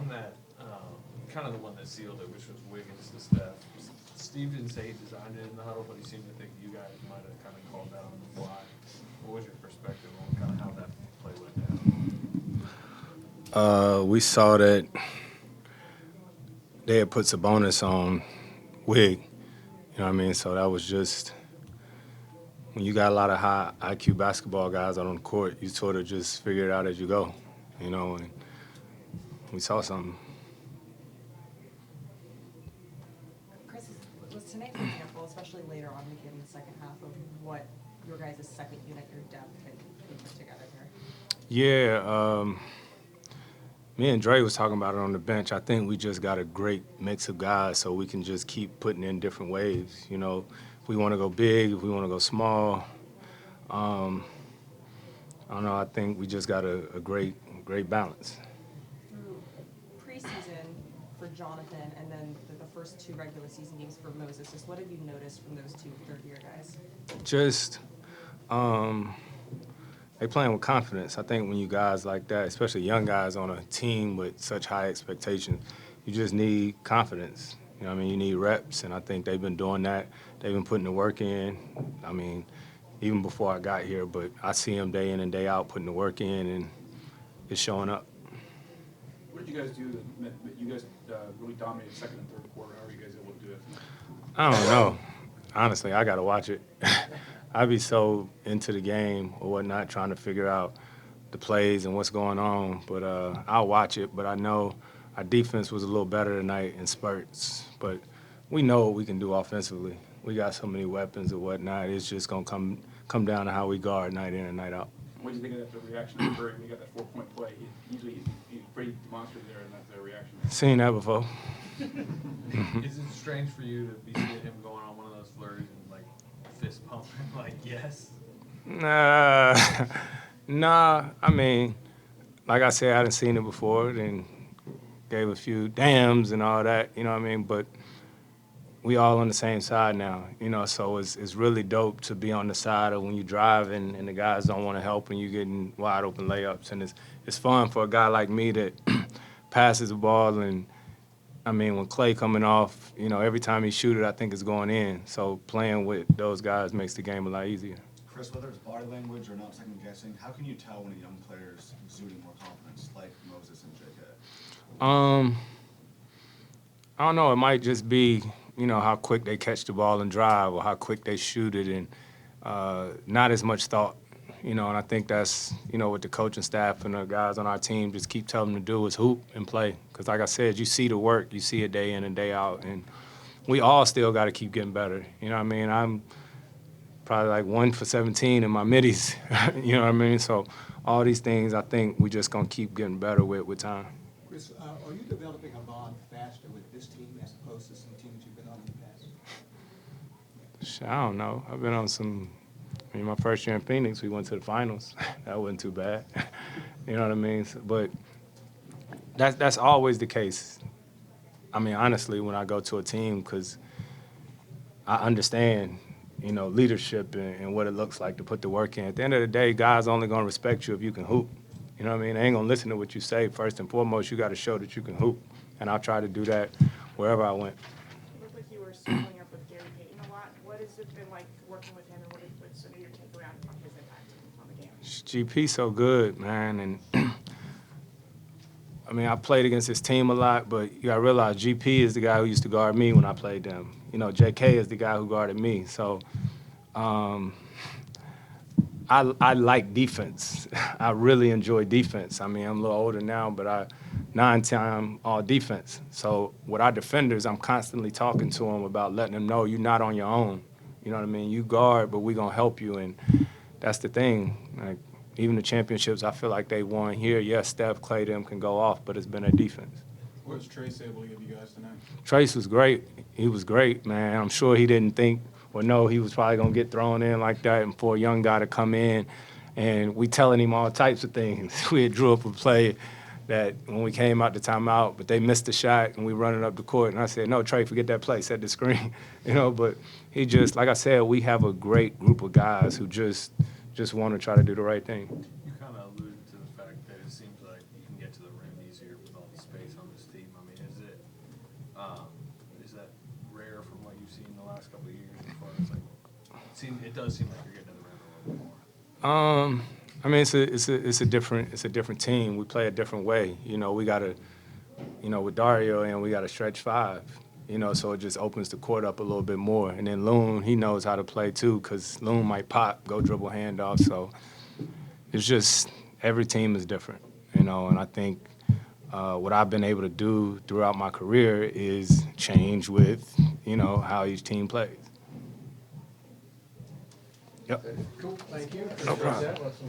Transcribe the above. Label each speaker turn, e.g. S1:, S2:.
S1: on that, kind of the one that sealed it, which was Wiggins to Steph. Steve didn't say he designed it in the huddle, but he seemed to think you guys might have kind of called that on the fly. What was your perspective on kind of how that play went down?
S2: We saw that they had put Sabonis on Wig. You know what I mean? So that was just when you got a lot of high IQ basketball guys out on the court, you sort of just figure it out as you go, you know, and we saw something.
S3: Chris, was tonight, for example, especially later on we get in the second half of what your guys' second unit, your depth can put together here?
S2: Yeah, me and Dre was talking about it on the bench. I think we just got a great mix of guys, so we can just keep putting in different waves. You know, if we want to go big, if we want to go small. I don't know. I think we just got a great balance.
S3: Through preseason for Jonathan and then the first two regular season games for Moses, just what have you noticed from those two third-year guys?
S2: Just they playing with confidence. I think when you guys like that, especially young guys on a team with such high expectations, you just need confidence. You know what I mean? You need reps, and I think they've been doing that. They've been putting the work in. I mean, even before I got here, but I see them day in and day out putting the work in, and it's showing up.
S4: What did you guys do that you guys really dominated second and third quarter? How are you guys able to do it?
S2: I don't know. Honestly, I got to watch it. I be so into the game or whatnot, trying to figure out the plays and what's going on. But I'll watch it. But I know our defense was a little better tonight in spurts. But we know what we can do offensively. We got so many weapons and whatnot. It's just going to come down to how we guard night in and night out.
S4: What do you think of that reaction of Curry when he got that 4-point play? Usually he's pretty demonstrative there, and that's their reaction.
S2: Seen that before.
S1: Is it strange for you to be seeing him going on one of those flurries and like fist pumping, like yes?
S2: Nah. I mean, like I said, I hadn't seen it before. Then gave a few dams and all that. You know what I mean? But we all on the same side now. You know, so it's really dope to be on the side of when you drive and the guys don't want to help and you getting wide open layups. And it's fun for a guy like me that passes the ball and. I mean, when Clay coming off, you know, every time he shoot it, I think it's going in. So playing with those guys makes the game a lot easier.
S5: Chris, whether it's body language or not second guessing, how can you tell when a young player is exuding more confidence, like Moses and JK?
S2: I don't know. It might just be, you know, how quick they catch the ball and drive, or how quick they shoot it, and not as much thought. You know, and I think that's, you know, what the coaching staff and the guys on our team just keep telling them to do is hoop and play. Because like I said, you see the work, you see it day in and day out, and we all still got to keep getting better. You know what I mean? I'm probably like 1 for 17 in my middies. You know what I mean? So all these things, I think we just going to keep getting better with time.
S6: Chris, are you developing a bond faster with this team as opposed to some teams you've been on in the past?
S2: I don't know. I've been on some. I mean, my first year in Phoenix, we went to the finals. That wasn't too bad. You know what I mean? But that's always the case. I mean, honestly, when I go to a team, because I understand, you know, leadership and what it looks like to put the work in. At the end of the day, guys only going to respect you if you can hoop. You know what I mean? They ain't going to listen to what you say. First and foremost, you got to show that you can hoop. And I'll try to do that wherever I went.
S7: It looked like you were circling up with Gary Payton a lot. What has it been like working with him, and what's some of your takeaway on his impact on the game?
S2: GP so good, man. And I mean, I played against his team a lot, but you got to realize GP is the guy who used to guard me when I played them. You know, JK is the guy who guarded me. So I like defense. I really enjoy defense. I mean, I'm a little older now, but I 9-time all defense. So with our defenders, I'm constantly talking to them about letting them know you're not on your own. You know what I mean? You guard, but we're going to help you. And that's the thing. Like, even the championships, I feel like they won here. Yes, Steph, Clay, them can go off, but it's been a defense.
S4: What was Trace able to give you guys tonight?
S2: Trace was great. He was great, man. I'm sure he didn't think or know he was probably going to get thrown in like that, and for a young guy to come in, and we telling him all types of things. We had drew up a play that when we came out the timeout, but they missed the shot, and we running up the court, and I said, no, Trey, forget that play, set the screen. You know, but he just, like I said, we have a great group of guys who just want to try to do the right thing.
S1: You kind of alluded to the fact that it seems like you can get to the rim easier with all the space on the it does seem like you're getting in the rim a little bit more.
S2: I mean, it's a different team. We play a different way. You know, we got to, you know, with Dario and we got to stretch five. You know, so it just opens the court up a little bit more. And then Loon, he knows how to play too, because Loon might pop, go dribble handoff. So it's just every team is different. You know, and I think what I've been able to do throughout my career is change with, you know, how each team plays. Yep.
S1: Cool, thank you.
S2: No problem.